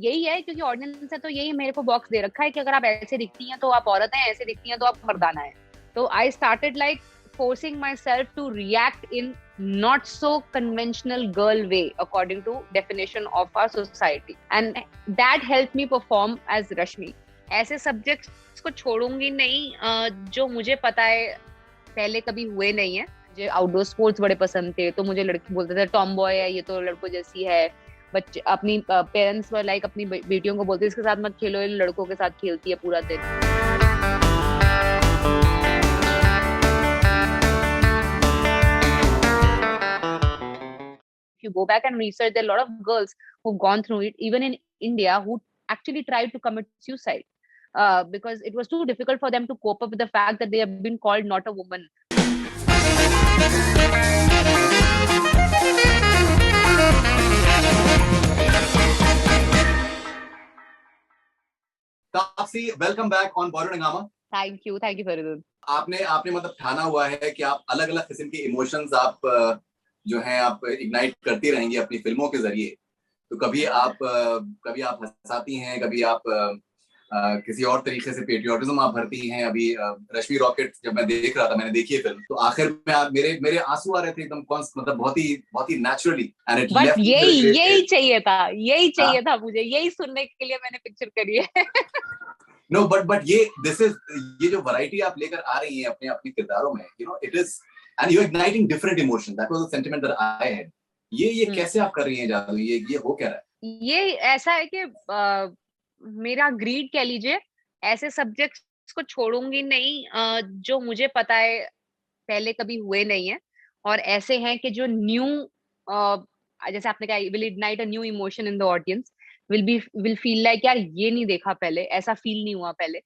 यही है, क्योंकि ऑडियंस है तो यही मेरे को बॉक्स दे रखा है कि अगर आप ऐसे दिखती हैं तो आप औरत हैं, ऐसे दिखती हैं तो आप मर्दाना है. तो I started like forcing myself to react in not so conventional girl way according to definition of our society, and that helped me perform as Rashmi. ऐसे सब्जेक्ट्स को छोड़ूंगी नहीं जो मुझे पता है पहले कभी हुए नहीं है. मुझे आउटडोर स्पोर्ट्स बड़े पसंद थे, तो मुझे लड़के बोलते थे टॉम बॉय है ये, तो लड़कों जैसी है. बच्चे अपनी पेरेंट्स लाइक अपनी बेटियों को बोलते इसके साथ मत खेलो, इन लड़कों के साथ खेलती है पूरा दिन. If you go back and research, there are a lot of girls who've gone through it, even in India, who actually tried to commit suicide because it was too difficult for them to cope up with the fact that they have been called not a woman. Taapsee, welcome back on Bollywood Hungama. Thank you Faridul. आपने मतलब ठाना हुआ है कि आप अलग अलग किस्म के इमोशंस आप जो हैं आप इग्नाइट करती रहेंगी अपनी फिल्मों के जरिए. तो कभी आप हंसाती हैं, कभी आप किसी और तरीके से पेट्रियोटिज्म आप भरती हैं. अभी रश्मि रॉकेट जब मैं देख रहा था, मैंने देखी है फिल्म, तो आखिर में मेरे आंसू आ रहे थे एकदम, मतलब बहुत ही नेचुरली. एंड इट लेफ्ट यही चाहिए था मुझे, यही सुनने के लिए मैंने पिक्चर करी है. नो बट ये जो वैरायटी आप लेकर आ रही हैं अपने किरदारों में, you know, it is and you are igniting different emotions. That was the sentiment that I had. ये कैसे आप कर रही हैं जादू? ये हो क्या रहा है? ये ऐसा है कि मेरा ग्रीड कह लीजिए. ऐसे सब्जेक्ट्स को छोड़ूंगी नहीं जो मुझे पता है पहले कभी हुए नहीं है, और ऐसे हैं कि जो न्यू, जैसे आपने कहा, will ignite a new emotion in the audience, will feel like यार ये नहीं देखा पहले, ऐसा फील नहीं हुआ पहले,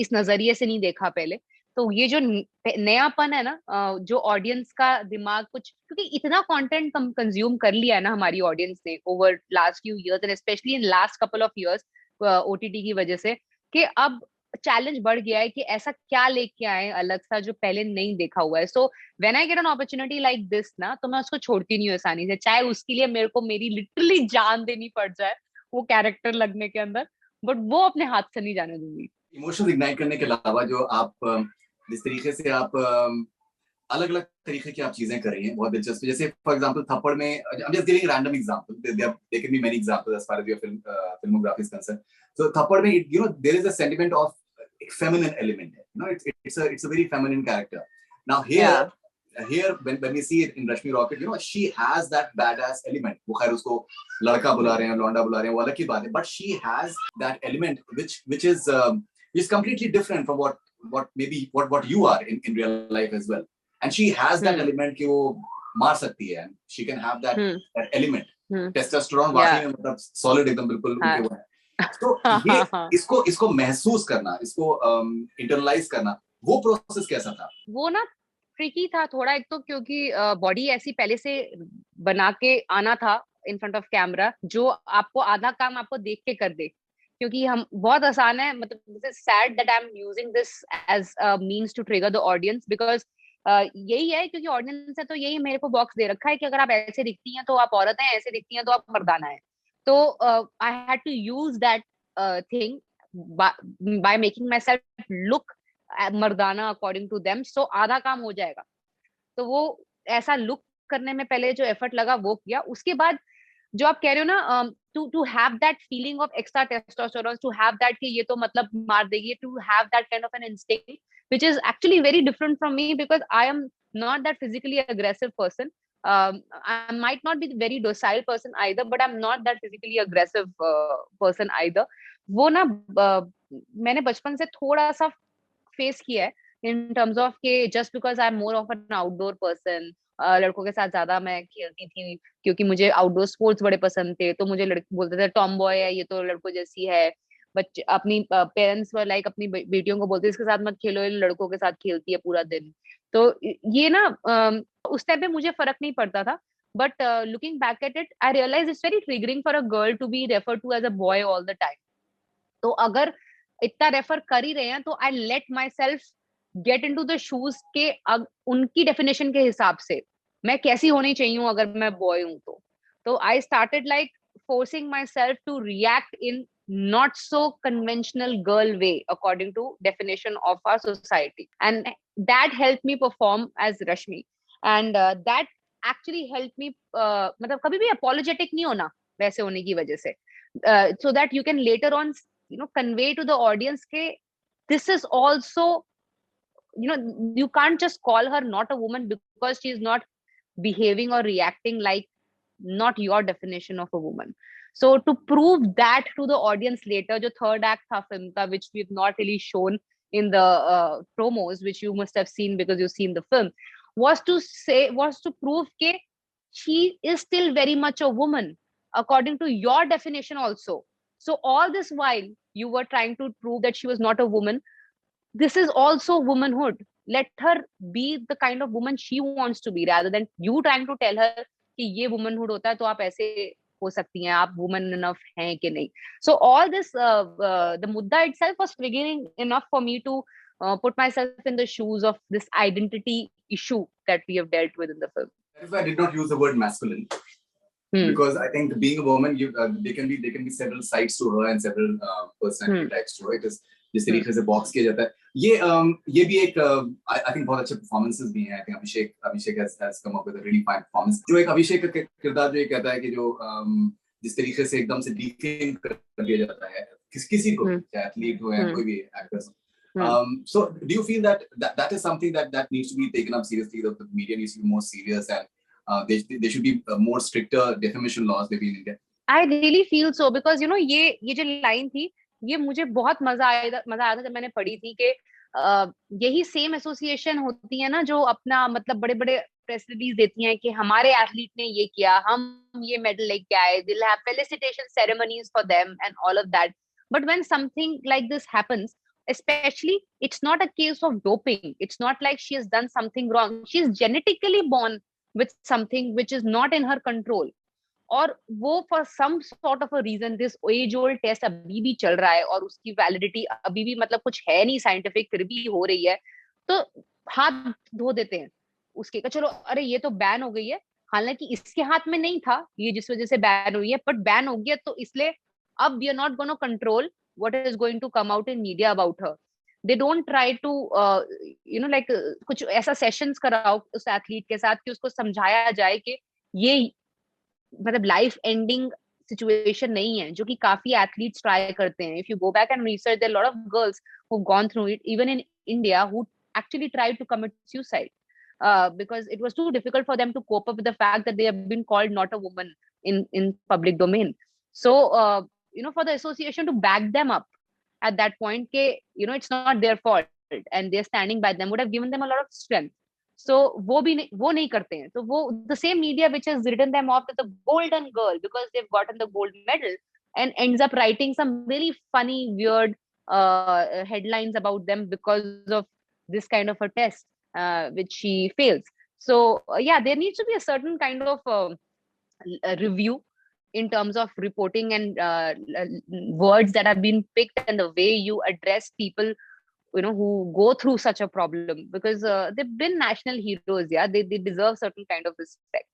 इस नजरिए से नहीं देखा पहले. तो ये जो नयापन है ना, जो ऑडियंस का दिमाग कुछ, क्योंकि इतना कंटेंट कंज्यूम कर लिया है ना हमारी ऑडियंस ने over last few years, and specially in last couple of years OTT की वजह से, कि अब चैलेंज बढ़ गया है कि ऐसा क्या लेके आए अलग सा जो पहले नहीं देखा हुआ है. So when I get an opportunity like this ना, तो मैं उसको छोड़ती नहीं हूँ आसानी से, चाहे उसके लिए मेरे को मेरी लिटरली जान देनी पड़ जाए वो कैरेक्टर लगने के अंदर, बट वो अपने हाथ से नहीं जाने दूंगी. इमोशंस इग्नाइट करने के अलावा जो आप जिस तरीके से आप अलग अलग तरीके की आप चीजें कर रही हैं, बहुत दिलचस्प. जैसे फॉर एग्जांपल थप्पड़ में, I am just giving random example, there can be many examples as far as your filmography is concerned. So Thappad में, you know, there is a sentiment of feminine element, you know, it's a very feminine character. Now here when we see it in Rashmi Rocket, you know, she has that badass element. वो खैर उसको लड़का बुला रहे हैं, लौंडा बुला रहे हैं, वो अलग की बात है, but she has that element which is completely different from what maybe what you are in real life as well. And she has that element कि वो मार सकती है, and she can have that element. Testosterone वाकई में मतलब solid एकदम बिल्कुल उनके वो है. तो ये इसको महसूस करना, इसको इंटरनलाइज करना, वो प्रोसेस कैसा था? वो ना ट्रिकी था थोड़ा, एक तो क्योंकि बॉडी ऐसी पहले से बना के आना था इन फ्रंट ऑफ कैमरा, जो आपको आधा काम आपको देख के कर दे. क्योंकि हम बहुत आसान है, मतलब said that I am using this as a means to trigger the audience, because यही है, क्योंकि ऑडियंस है तो यही मेरे को बॉक्स दे रखा है कि अगर आप ऐसे दिखती हैं तो आप औरत हैं, ऐसे दिखती हैं तो आप मर्दाना है. तो I had to use that thing by making myself look Mardana according to them, so आधा काम हो जाएगा. तो वो ऐसा लुक करने में पहले जो एफर्ट लगा वो किया. उसके बाद जो आप कह रहे हो ना, to have that feeling of extra testosterone, to have that कि ये तो मतलब मार देगी, to have that kind of an instinct, which is actually very different from me because I am not that physically aggressive person. I might not be the very docile person either, but I'm not that physically aggressive person either. वो ना मैंने बचपन से थोड़ा सा face किया है in terms of के just because I'm more of an outdoor person. लड़कों के साथ ज्यादा मैं खेलती थी क्योंकि मुझे आउटडोर स्पोर्ट्स बड़े पसंद थे, तो मुझे लड़के बोलते थे टॉम बॉय है ये, तो लड़कों जैसी है. बच्चे अपनी पेरेंट्स लाइक अपनी बेटियों को बोलते इसके साथ मत खेलो, इन लड़कों के साथ खेलती है पूरा दिन. तो ये ना उस टाइम पे मुझे फर्क नहीं पड़ता था, but looking back at it I realize it's very triggering for a girl to be refer to as a boy all the time. तो अगर इतना रेफर कर ही रहे हैं तो I let myself get into the shoes के उनकी डेफिनेशन के हिसाब से मैं कैसी होनी चाहिए अगर मैं बॉय हूं. तो I started like forcing myself to react in not so conventional girl way according to definition of our society, and that helped me perform as Rashmi. And that actually helped me मतलब कभी भी apologetic नहीं होना वैसे होने की वजह से, so that you can later on convey to the audience ke this is also, you can't just call her not a woman because she is not behaving or reacting like not your definition of a woman. So to prove that to the audience later, the third act tha film ka, which we've not really shown in the promos, which you must have seen because you've seen the film, was to prove that she is still very much a woman according to your definition also. So all this while you were trying to prove that she was not a woman, this is also womanhood. Let her be the kind of woman she wants to be, rather than you trying to tell her कि ये womanhood होता है तो आप ऐसे हो सकती हैं, आप woman enough हैं कि नहीं. So all this, the mudda itself was triggering enough for me to put myself in the shoes of this identity issue that we have dealt with in the film. That is why I did not use the word masculine. Because I think being a woman, there can be several sides to her and several personality types to her. It is जिस तरीके से box किया जाता है, ये भी एक I think बहुत अच्छे परफॉर्मेंसेस भी हैं. I think Abhishek has come up with a really fine performance. जो एक अभिषेक का किरदार जो ये कहता है कि जो जिस तरीके से एकदम से डिफेम कर दिया जाता है किसी को, चाहे एथलीट हो या कोई भी actor. So do you feel that is something that needs to be taken up seriously? The media needs to be more serious, and there should be more stricter defamation laws maybe in India. I really feel so, because ये जो line थी, ये मुझे बहुत मजा आया था जब मैंने पढ़ी थी कि यही सेम एसोसिएशन होती है ना जो अपना मतलब बड़े बड़े प्रेस रिलीज देती हैं कि हमारे एथलीट ने ये किया, हम ये मेडल लेके आए, they'll have felicitation ceremonies for them and all of that. But when something like this happens, especially, it's not a case of doping. It's not like she has done something wrong. She is genetically born with something which is not in her control. और वो for some sort of a reason this age old test अभी भी चल रहा है और उसकी validity अभी भी मतलब कुछ है नहीं साइंटिफिक, फिर भी हो रही है, तो हाथ धो देते हैं उसके का, चलो अरे ये तो बैन हो गई है, हालांकि इसके हाथ में नहीं था ये जिस वजह से बैन हुई है, बट बैन हो गया तो इसलिए अब we are not gonna control what is going to come out in media about her. They don't try to like कुछ ऐसा सेशंस कराओ उस एथलीट के साथ कि उसको समझाया जाए कि ये मतलब लाइफ एंडिंग सिचुएशन नहीं है, जो कि काफी एथलीट्स ट्राई करते हैं. If you go back and research, there are lot of girls who gone through it even in India who actually tried to commit suicide because it was too difficult for them to cope up with the fact that they have been called not a woman in public domain. So for the association to back them up at that point ke it's not their fault and they're standing by them would have given them a lot of strength. So वो नहीं करते हैं, तो वो the same media which has written them off as a golden girl because they've gotten the gold medal and ends up writing some really funny weird headlines about them because of this kind of a test which she fails. So there needs to be a certain kind of review in terms of reporting and words that have been picked and the way you address people who go through such a problem, because they've been national heroes. They deserve certain kind of respect.